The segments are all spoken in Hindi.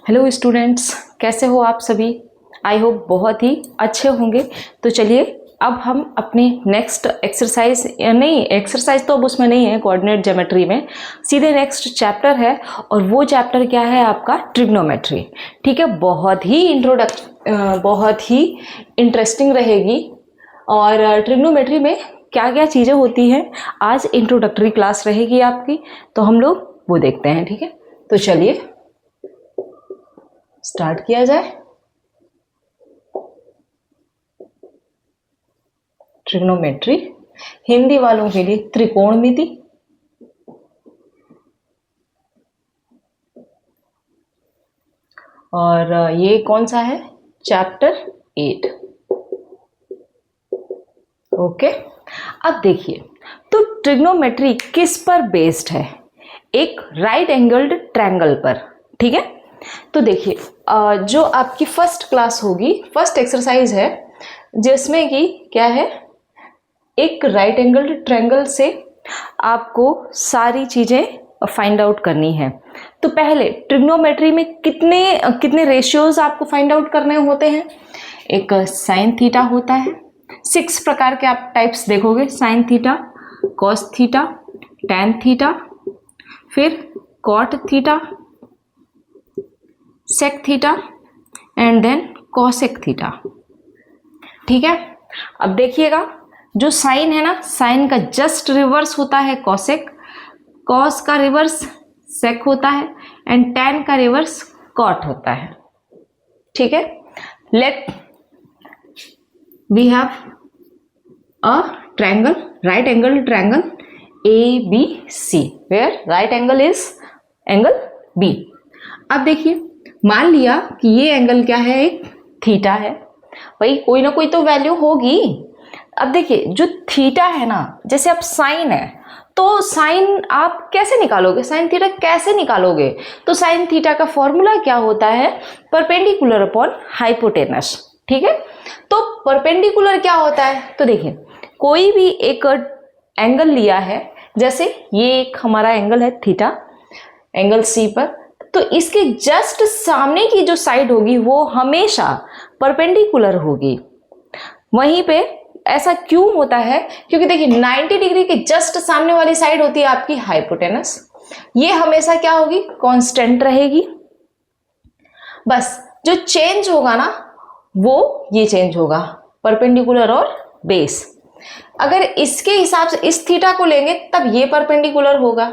हेलो स्टूडेंट्स, कैसे हो आप सभी। आई होप बहुत ही अच्छे होंगे। तो चलिए अब हम अपने नेक्स्ट एक्सरसाइज तो अब उसमें नहीं है, कोऑर्डिनेट ज्योमेट्री में सीधे नेक्स्ट चैप्टर है। और वो चैप्टर क्या है आपका? ट्रिग्नोमेट्री। ठीक है, बहुत ही इंटरेस्टिंग रहेगी। और ट्रिग्नोमेट्री में क्या क्या चीज़ें होती हैं, आज इंट्रोडक्टरी क्लास रहेगी आपकी, तो हम लोग वो देखते हैं। ठीक है, तो चलिए स्टार्ट किया जाए। ट्रिग्नोमेट्री हिंदी वालों के लिए त्रिकोणमिति। और ये कौन सा है? चैप्टर 8। ओके, अब देखिए तो ट्रिग्नोमेट्री किस पर बेस्ड है? एक राइट एंगल्ड ट्रायंगल पर। ठीक है, तो देखिए जो आपकी फर्स्ट क्लास होगी, फर्स्ट एक्सरसाइज है जिसमें कि क्या है, एक राइट एंगल्ड ट्रायंगल से आपको सारी चीजें फाइंड आउट करनी है। तो पहले ट्रिग्नोमेट्री में कितने रेशियोज आपको फाइंड आउट करने होते हैं? एक साइन थीटा होता है, 6 प्रकार के आप टाइप्स देखोगे, sine theta, cos theta, tan theta, फिर cot theta, sec theta and then cosec theta. ठीक है, अब देखिएगा जो साइन है ना, साइन का जस्ट रिवर्स होता है कॉसेक, कॉस का रिवर्स सेक होता है एंड टैन का रिवर्स कॉट होता है। ठीक है, let we have a triangle, right angle triangle ABC, where right angle is angle B। अब देखिए मान लिया कि ये एंगल क्या है, एक थीटा है। भाई कोई ना कोई तो वैल्यू होगी। अब देखिए जो थीटा है ना, जैसे अब साइन है तो साइन आप कैसे निकालोगे, साइन थीटा कैसे निकालोगे? तो साइन थीटा का फॉर्मूला क्या होता है? Perpendicular upon hypotenuse. ठीक है, तो परपेंडिकुलर क्या होता है? तो देखिए कोई भी एक एंगल लिया है, जैसे ये एक हमारा एंगल है थीटा, एंगल C पर, तो इसके जस्ट सामने की जो साइड होगी वो हमेशा परपेंडिकुलर होगी। वहीं पे ऐसा क्यों होता है? क्योंकि देखिए 90 डिग्री के जस्ट सामने वाली साइड होती है आपकी हाइपोटेनस, ये हमेशा क्या होगी? कांस्टेंट रहेगी। बस जो चेंज होगा ना वो ये चेंज होगा, परपेंडिकुलर और बेस। अगर इसके हिसाब से इस थीटा को लेंगे तब ये परपेंडिकुलर होगा।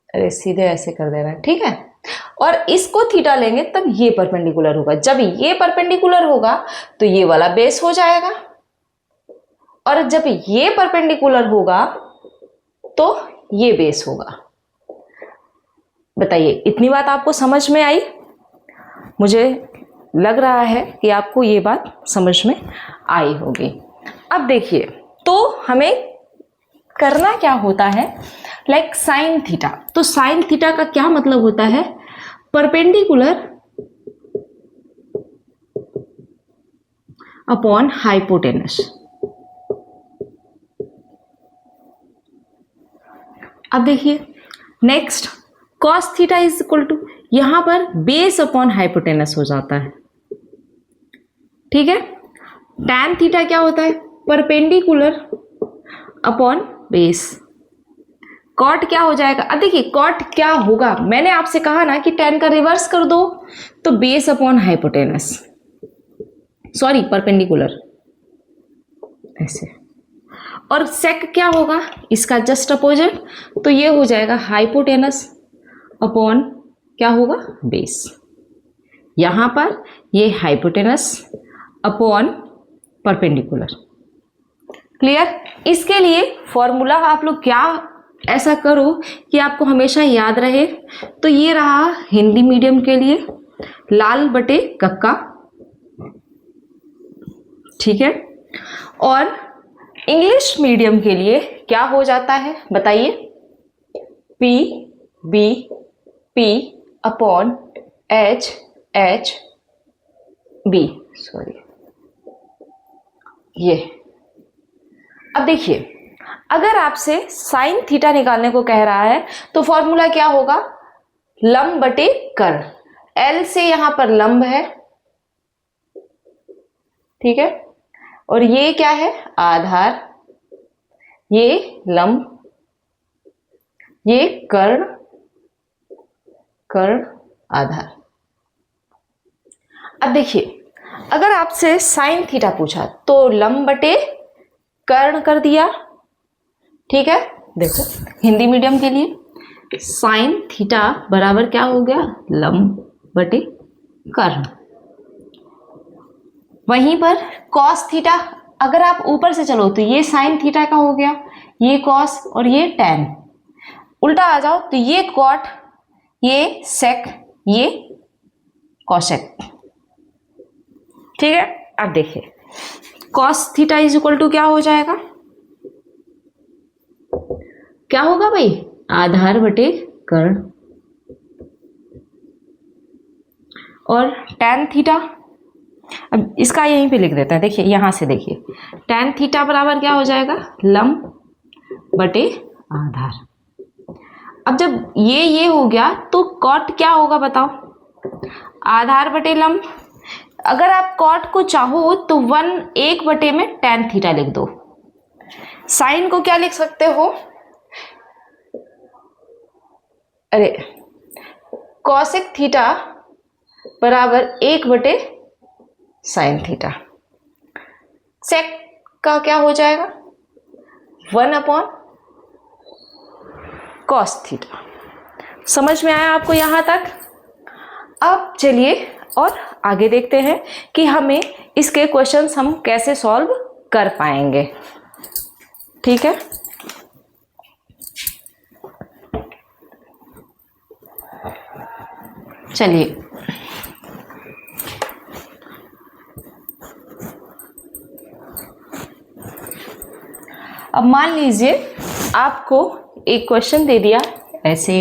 अरे सीधे ऐसे कर देना, ठीक है। और इसको थीटा लेंगे तब ये परपेंडिकुलर होगा। जब ये परपेंडिकुलर होगा तो ये वाला बेस हो जाएगा, और जब ये परपेंडिकुलर होगा तो ये बेस होगा। बताइए इतनी बात आपको समझ में आई? मुझे लग रहा है कि आपको ये बात समझ में आई होगी। अब देखिए तो हमें करना क्या होता है, लाइक साइन थीटा। तो साइन थीटा का क्या मतलब होता है? Perpendicular upon hypotenuse. अब देखिए next cos theta is equal to, यहां पर बेस अपॉन हाइपोटेनस हो जाता है। ठीक है, टैन थीटा क्या होता है? Perpendicular upon base. कॉट क्या हो जाएगा? अब देखिए कॉट क्या होगा, मैंने आपसे कहा ना कि टैन का रिवर्स कर दो, तो base upon hypotenuse, sorry perpendicular, ऐसे। और सेक क्या होगा? इसका जस्ट अपोजिट, तो ये हो जाएगा हाइपोटेनस अपॉन क्या होगा? बेस। यहां पर ये हाइपोटेनस अपॉन परपेंडिकुलर। क्लियर? इसके लिए फॉर्मूला आप लोग क्या ऐसा करो कि आपको हमेशा याद रहे। तो ये रहा हिंदी मीडियम के लिए लाल बटे कक्का, ठीक है। और इंग्लिश मीडियम के लिए क्या हो जाता है बताइए? P B P upon H H B, sorry ये। अब देखिए अगर आपसे साइन थीटा निकालने को कह रहा है तो फॉर्मूला क्या होगा? लंब बटे कर्ण, L से यहां पर लंब है, ठीक है, और ये क्या है आधार, ये लंब, ये कर्ण, कर्ण आधार। अब देखिए अगर आपसे साइन थीटा पूछा तो लंब बटे कर्ण कर दिया, ठीक है। देखो हिंदी मीडियम के लिए साइन थीटा बराबर क्या हो गया, लंब बटे कर्ण। वहीं पर कॉस थीटा अगर आप ऊपर से चलो तो ये साइन थीटा का हो गया, ये कॉस और ये टैन। उल्टा आ जाओ तो ये कॉट, ये सेक, ये कॉसेक, ठीक है। अब देखिए cos theta is equal to क्या हो जाएगा, क्या होगा भाई, आधार बटे कर्ण, और टैन थीटा, अब इसका यहीं पे लिख देते हैं, देखिए यहां से देखिए टैन थीटा बराबर क्या हो जाएगा, लंब बटे आधार। अब जब ये हो गया तो कॉट क्या होगा बताओ, आधार बटे लंब। अगर आप कॉट को चाहो तो 1/1 में टैन थीटा लिख दो। साइन को क्या लिख सकते हो, अरे कॉसेक थीटा बराबर 1 बटे साइन थीटा। सेक का क्या हो जाएगा, 1 कॉस थीटा। समझ में आया आपको यहां तक। अब चलिए और आगे देखते हैं कि हमें इसके क्वेश्चंस हम कैसे सॉल्व कर पाएंगे, ठीक है। चलिए अब मान लीजिए आपको एक क्वेश्चन दे दिया ऐसे,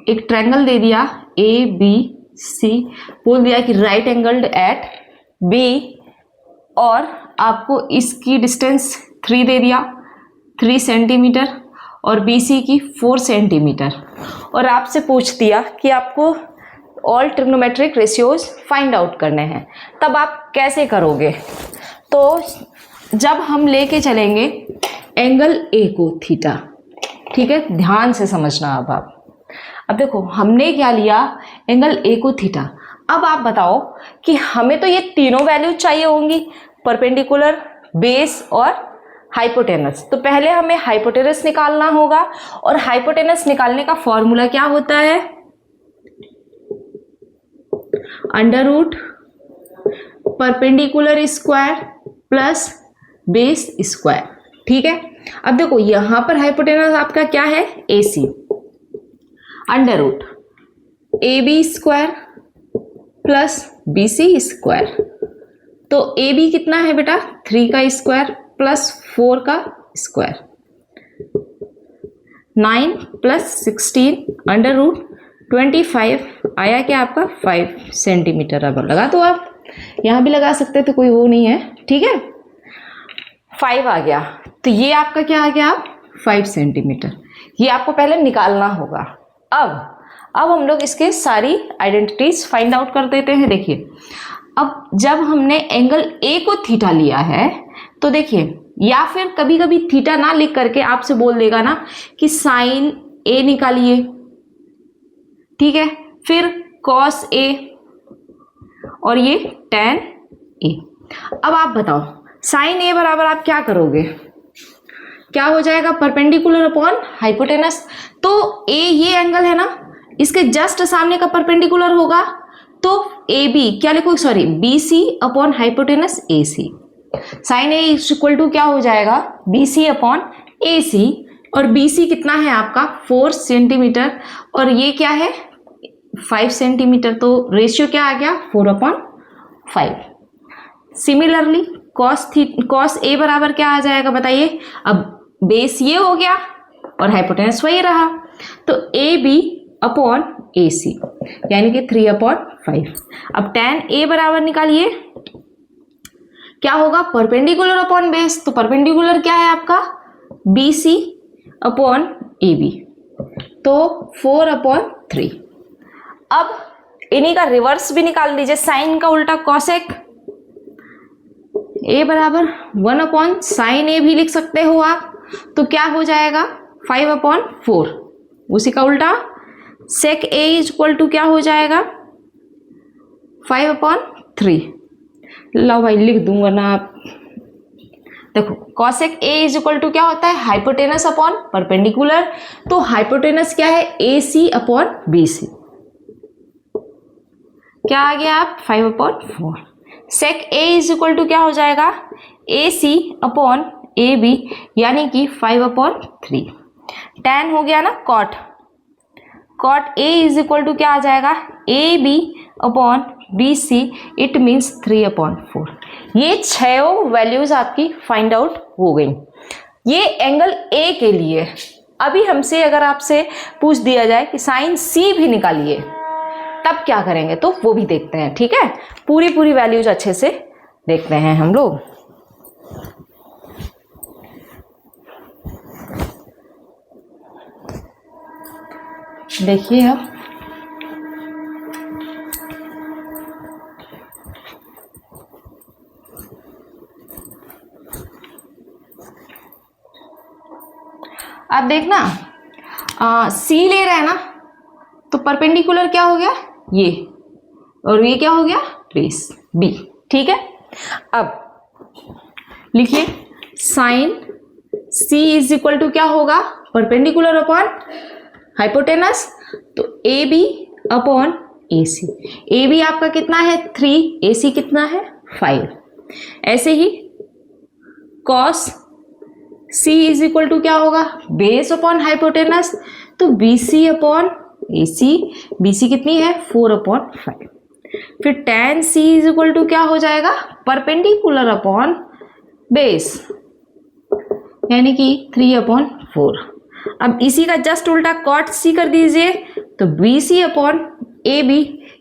एक ट्रायंगल दे दिया ABC, बोल दिया कि राइट एंगल्ड एट B, और आपको इसकी डिस्टेंस 3 दे दिया, 3 सेंटीमीटर, और BC की 4 सेंटीमीटर, और आपसे पूछ दिया कि आपको all trigonometric ratios find out करने हैं। तब आप कैसे करोगे, तो जब हम लेके चलेंगे एंगल A को थीटा, ठीक है, ध्यान से समझना। अब देखो हमने क्या लिया, एंगल A को थीटा। अब आप बताओ कि हमें तो ये तीनों वैल्यू चाहिए होंगी, परपेंडिकुलर, बेस और हाइपोटेनस। तो पहले हमें हाइपोटेनस निकालना होगा, और हाइपोटेनस निकालने का फॉर्मूला क्या होता है, under root perpendicular square plus base square, ठीक है। अब देखो यहां पर हाइपोटेनस आपका क्या है, AC, under root AB square plus BC square. तो AB कितना है बेटा, 3 का स्क्वायर प्लस 4 का स्क्वायर, 9 प्लस 16 अंडर रूट 25 आया क्या आपका 5 सेंटीमीटर। अब लगा तो आप यहां भी लगा सकते तो कोई वो नहीं है, ठीक है। 5 आ गया, तो ये आपका क्या आ गया, 5 सेंटीमीटर। ये आपको पहले निकालना होगा। अब हम लोग इसके सारी आइडेंटिटीज फाइंड आउट कर देते हैं। देखिए अब जब हमने एंगल A को थीटा लिया है तो देखिए, या फिर कभी कभी थीटा ना लिख करके आपसे बोल देगा ना कि साइन A निकालिए, ठीक है, फिर कॉस A और ये टैन A। अब आप बताओ साइन A बराबर आप क्या करोगे, क्या हो जाएगा, परपेंडिकुलर अपॉन हाइपोटेनस। तो A ये एंगल है ना, इसके जस्ट सामने का परपेंडिकुलर होगा, तो AB क्या लिखो, sorry BC upon hypotenuse AC। Sine A equal to क्या हो जाएगा, BC अपॉन AC, और BC कितना है आपका 4 सेंटीमीटर, और ये क्या है 5 सेंटीमीटर। तो रेशियो क्या आ गया 4/5। सिमिलरली कॉस A बराबर क्या आ जाएगा बताइए, अब बेस ये हो गया और हाइपोटेनस वही रहा, तो AB अपॉन AC यानी कि 3/5। अब tan A बराबर निकालिए, क्या होगा, परपेंडिकुलर अपॉन बेस। तो परपेंडिकुलर क्या है आपका BC अपॉन ए बी, तो 4/3। अब इन्हीं का रिवर्स भी निकाल लीजिए, साइन का उल्टा कॉसेक, ए बराबर 1/sin ए भी लिख सकते हो आप, तो क्या हो जाएगा 5/4। उसी का उल्टा सेक ए इज इक्वल टू क्या हो जाएगा 5/3। लो भाई लिख दूंगा ना आप, देखो cosec A is equal to क्या होता है हाइपोटेनस अपॉन परपेंडिकुलर, तो हाइपोटेनस क्या है ए सी अपॉन बी सी, क्या आ गया आप 5/4। सेक ए इज इक्वल टू क्या हो जाएगा A C upon A B, यानी कि 5/3। tan हो गया ना cot, cot A is equal to क्या आ जाएगा A B upon B C, it means 3/4। ये 6 वैल्यूज आपकी फाइंड आउट हो गई। ये एंगल ए के लिए। अभी हमसे अगर आपसे पूछ दिया जाए कि साइन सी भी निकालिए, तब क्या करेंगे, तो वो भी देखते हैं। ठीक है, पूरी वैल्यूज अच्छे से देखते हैं हम लोग। देखिए अब देखना सी ले रहे हैं ना, तो परपेंडिकुलर क्या हो गया ये, और ये क्या हो गया बेस बी। ठीक है, अब लिखिए sine C is equal to क्या होगा परपेंडिकुलर अपॉन हाइपोटेनस, तो A B upon A C. A B आपका कितना है 3, ए सी कितना है 5। ऐसे ही cos C is equal to क्या होगा बेस अपॉन हाइपोटेनस, तो B C upon A C, B C कितनी है 4/5। फिर tan C is equal to क्या हो जाएगा परपेंडिकुलर अपॉन बेस, यानी कि 3/4। अब इसी का जस्ट उल्टा cot सी कर दीजिए, तो B C upon A B,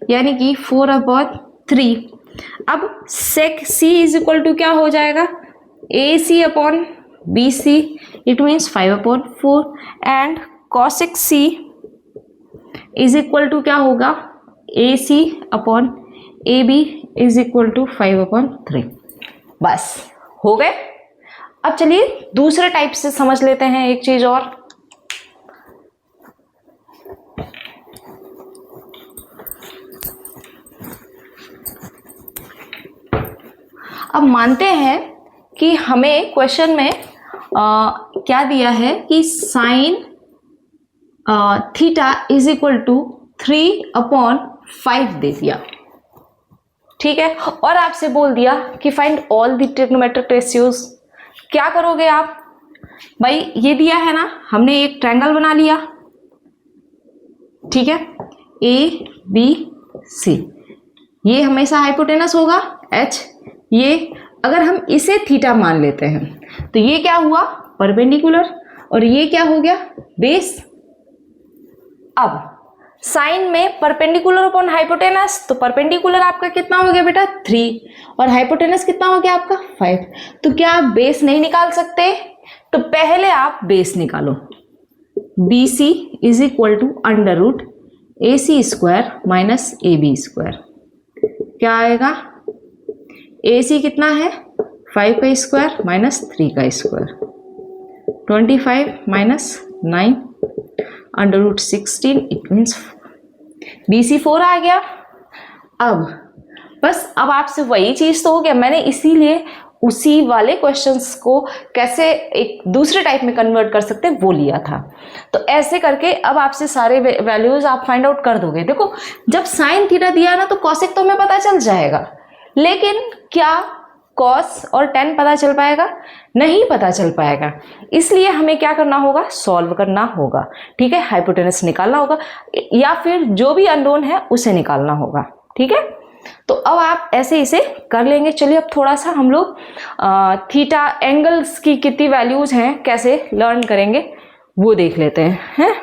यानी कि 4/3। अब sec C is equal to क्या हो जाएगा A C upon B C, it means 5/4। And cosec C is equal to क्या होगा A C upon A B is equal to 5/3। बस हो गए। अब चलिए दूसरे टाइप से समझ लेते हैं एक चीज और। अब मानते हैं कि हमें क्वेश्चन में क्या दिया है कि sine theta is equal to 3/5 दे दिया। ठीक है, और आपसे बोल दिया कि find all the trigonometric ratios. क्या करोगे आप भाई, ये दिया है ना, हमने एक ट्रायंगल बना लिया। ठीक है, ए बी सी, ये हमेशा हाइपोटेनस होगा एच, ये अगर हम इसे थीटा मान लेते हैं तो ये क्या हुआ परपेंडिकुलर, और ये क्या हो गया बेस। अब साइन में परपेंडिकुलर अपॉन हाइपोटेनस, तो परपेंडिकुलर आपका कितना हो गया बेटा 3, और हाइपोटेनस कितना हो गया आपका 5। तो क्या आप बेस नहीं निकाल सकते, तो पहले आप बेस निकालो। B C is equal to under root A C square minus A B square, क्या आएगा ए सी कितना है 5 का स्क्वायर माइनस 3 का square, 25 minus 9 under root 16, it means B C 4 आ गया। अब बस अब आपसे वही चीज तो हो गया, मैंने इसीलिए उसी वाले क्वेश्चंस को कैसे एक दूसरे टाइप में कन्वर्ट कर सकते हैं वो लिया था। तो ऐसे करके अब आपसे सारे वैल्यूज आप फाइंड आउट कर दोगे। देखो जब साइन थीटा दिया ना तो कॉसेक तो हमें पता चल जाएगा, लेकिन क्या कॉस और टेन पता चल पाएगा, नहीं पता चल पाएगा। इसलिए हमें क्या करना होगा सॉल्व करना होगा। ठीक है, हाइपोटेनस निकालना होगा या फिर जो भी अननोन है उसे निकालना होगा। ठीक है, तो अब आप ऐसे इसे कर लेंगे। चलिए अब थोड़ा सा हम लोग थीटा एंगल्स की कितनी वैल्यूज हैं कैसे लर्न करेंगे वो देख लेते हैं।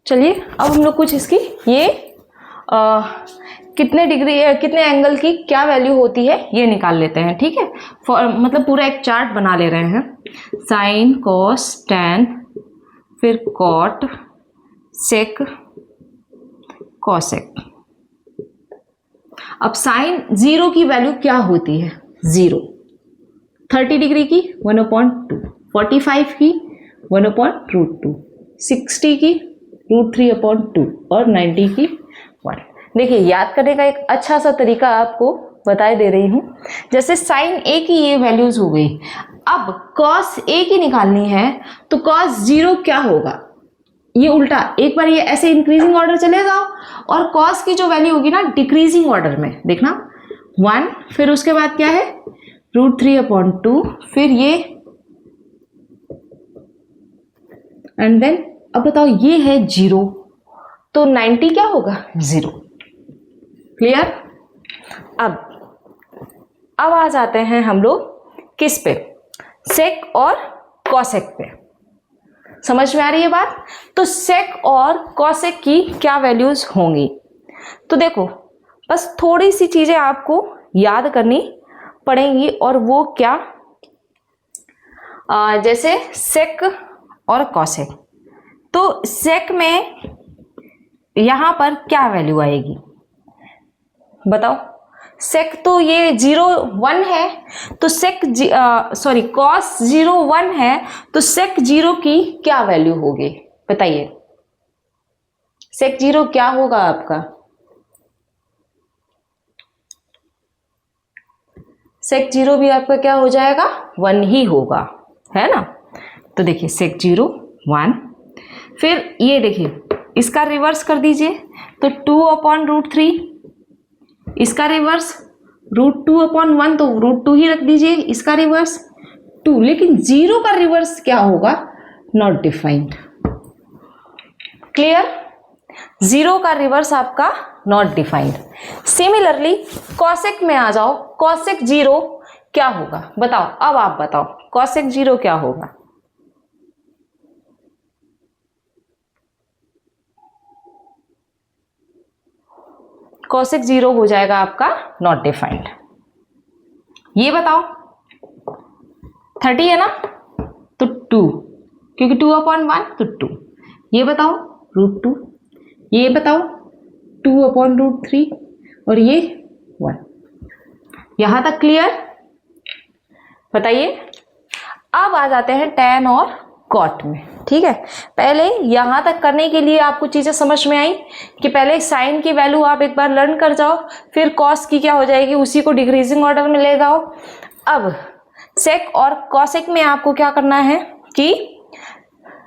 चलिए अब हम लोग कुछ इसकी ये कितने डिग्री कितने एंगल की क्या वैल्यू होती है ये निकाल लेते हैं, ठीक है। मतलब पूरा एक चार्ट बना ले रहे हैं, साइन कॉस टैन फिर कॉट सेक कॉसेक। अब साइन 0 की वैल्यू क्या होती है, 0। 30 डिग्री की 1/2, 45 की 1/√2, 60 की √3/2 और 90 की 1। देखिए याद करने का एक अच्छा सा तरीका आपको बता दे रही हूँ। जैसे साइन ए की ये वैल्यूज हो गई, अब कॉस ए की निकालनी है तो कॉस 0 क्या होगा, ये उल्टा एक बार ये ऐसे इंक्रीजिंग ऑर्डर चले जाओ और कॉस की जो वैल्यू होगी ना डिक्रीजिंग ऑर्डर में, देखना 1, फिर उसके बाद क्या है √3/2, फिर ये एंड देन अब बताओ ये है 0 तो 90 क्या होगा 0। क्लियर। अब आ जाते हैं हम लोग किस पे, सेक और कॉसेक पे। समझ में आ रही है बात। तो सेक और कॉसेक की क्या वैल्यूज होंगी, तो देखो बस थोड़ी सी चीजें आपको याद करनी पड़ेंगी। और वो क्या, जैसे सेक और कॉसेक, तो सेक में यहां पर क्या वैल्यू आएगी बताओ। सेक तो ये 0 1 है तो सेक सॉरी कॉस 0 1 है तो सेक 0 की क्या वैल्यू होगी बताइए। सेक 0 क्या होगा आपका, सेक 0 भी आपका क्या हो जाएगा 1 ही होगा, है ना। तो देखिए सेक 0 1, फिर ये देखिए इसका रिवर्स कर दीजिए तो 2/√3, इसका रिवर्स √2/1 तो √2 ही रख दीजिए, इसका रिवर्स 2, लेकिन 0 का रिवर्स क्या होगा नॉट डिफाइंड। क्लियर। 0 का रिवर्स आपका नॉट डिफाइंड। सिमिलरली कॉसेक में आ जाओ, कॉसेक 0 क्या होगा बताओ। अब आप बताओ कॉसेक 0 क्या होगा, कॉसेक 0 हो जाएगा आपका नॉट डिफाइंड। ये बताओ 30 है ना तो 2, क्योंकि 2/1 तो 2। ये बताओ √2, ये बताओ 2/√3 और ये 1। यहां तक क्लियर। बताइए अब आ जाते हैं टैन और कॉट में, ठीक है। पहले यहां तक करने के लिए आपको चीजें समझ में आई कि पहले साइन की वैल्यू आप एक बार लर्न कर जाओ, फिर कॉस की क्या हो जाएगी उसी को डिक्रीजिंग ऑर्डर में ले जाओ। अब सेक और कॉसेक में आपको क्या करना है कि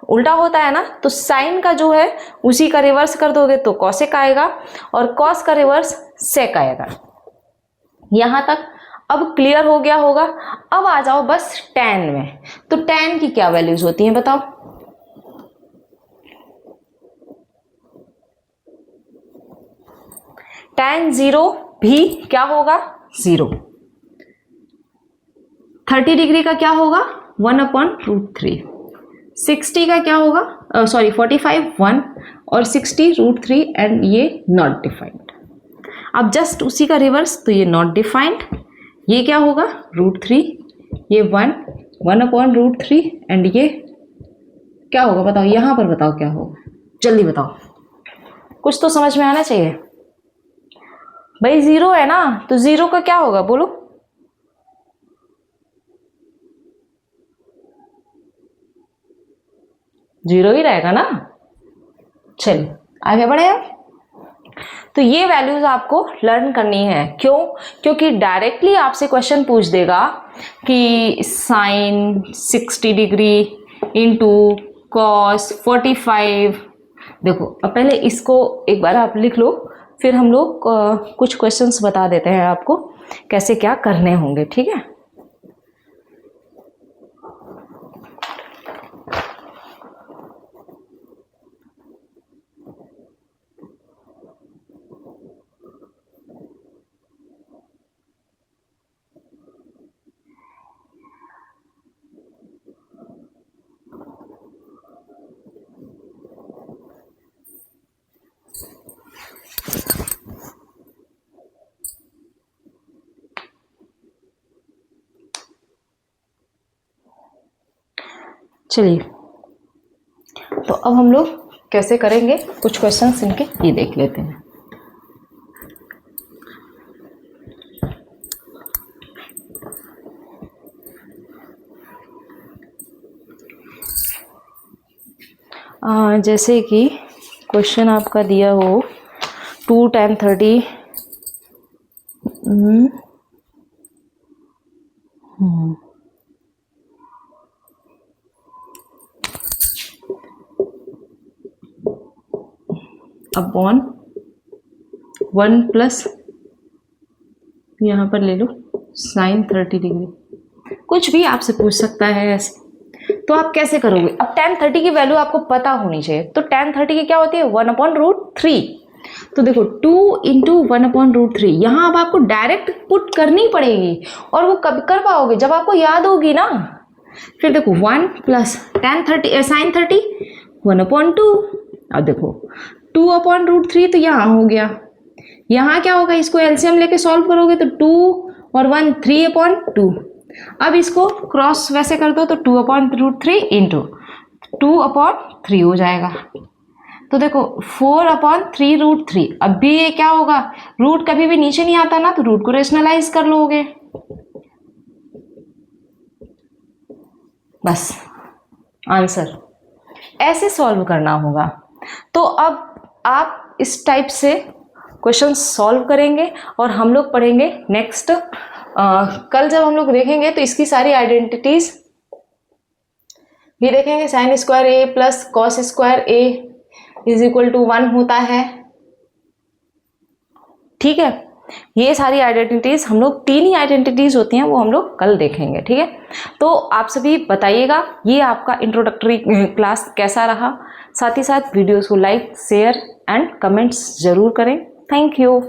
उल्टा होता है ना, तो साइन का जो है उसी का रिवर्स कर दोगे तो कॉसेक आएगा और कॉस का रिवर्स सेक आएगा। यहां तक अब क्लियर हो गया होगा। अब आ जाओ बस टैन में, तो टैन की क्या वैल्यूज होती हैं बताओ। टैन 0 भी क्या होगा 0। 30 डिग्री का क्या होगा 1/√3, 60 का क्या होगा सॉरी 45 1 और 60 √3 एंड ये नॉट डिफाइंड। अब जस्ट उसी का रिवर्स, तो ये नॉट डिफाइंड, ये क्या होगा √3, ये 1/√3 एंड ये क्या होगा बताओ। यहां पर बताओ क्या होगा, जल्दी बताओ, कुछ तो समझ में आना चाहिए भाई। 0 है ना तो 0 का क्या होगा बोलो। 0 ही रहेगा ना। चलिए आगे बढ़े आप। तो ये वैल्यूज आपको लर्न करनी है, क्यों, क्योंकि डायरेक्टली आपसे क्वेश्चन पूछ देगा कि साइन 60 डिग्री इंटू कॉस 45। देखो अब पहले इसको एक बार आप लिख लो, फिर हम लोग कुछ क्वेश्चंस बता देते हैं आपको कैसे क्या करने होंगे, ठीक है। चलिए, तो अब हम लोग कैसे करेंगे, कुछ क्वेश्चंस इनके ये देख लेते हैं। जैसे कि क्वेश्चन आपका दिया हो 2 tan 30 अपॉन 1 प्लस यहाँ पर ले लो sin 30 डिग्री, कुछ भी आपसे पूछ सकता है ऐसे। तो आप कैसे करोगे, अब tan 30 की वैल्यू आपको पता होनी चाहिए। तो tan 30 की क्या होती है 1/√3। तो देखो 2 × 1/√3, यहाँ अब आपको डायरेक्ट पुट करनी पड़ेगी, और वो कब कर पाओगे, जब आपको याद होगी ना। फिर देखो 1 प्लस tan 30 sin 30 1/2। अब देखो 2/√3 तो यहाँ हो गया, यहाँ क्या होगा, इसको एलसीएम लेके सॉल्व करोगे तो 2 और 1 3/2। अब इसको क्रॉस वैसे कर दो तो 2/√3 इंटू 2/3 हो जाएगा। तो देखो 4/3√3। अब भी ये क्या होगा, रूट कभी भी नीचे नहीं आता ना, तो रूट को रेशनलाइज कर लोगे, बस आंसर। ऐसे सॉल्व करना होगा। तो अब आप इस टाइप से क्वेश्चन सॉल्व करेंगे, और हम लोग पढ़ेंगे नेक्स्ट कल जब हम लोग देखेंगे तो इसकी सारी आइडेंटिटीज भी देखेंगे। sin square A plus cos square A is equal to 1 होता है, ठीक है। ये सारी आइडेंटिटीज हम लोग, 3 ही आइडेंटिटीज होती हैं, वो हम लोग कल देखेंगे, ठीक है। तो आप सभी बताइएगा ये आपका इंट्रोडक्टरी क्लास कैसा रहा। साथ ही साथ वीडियोस को लाइक शेयर एंड कमेंट्स जरूर करें। Thank you.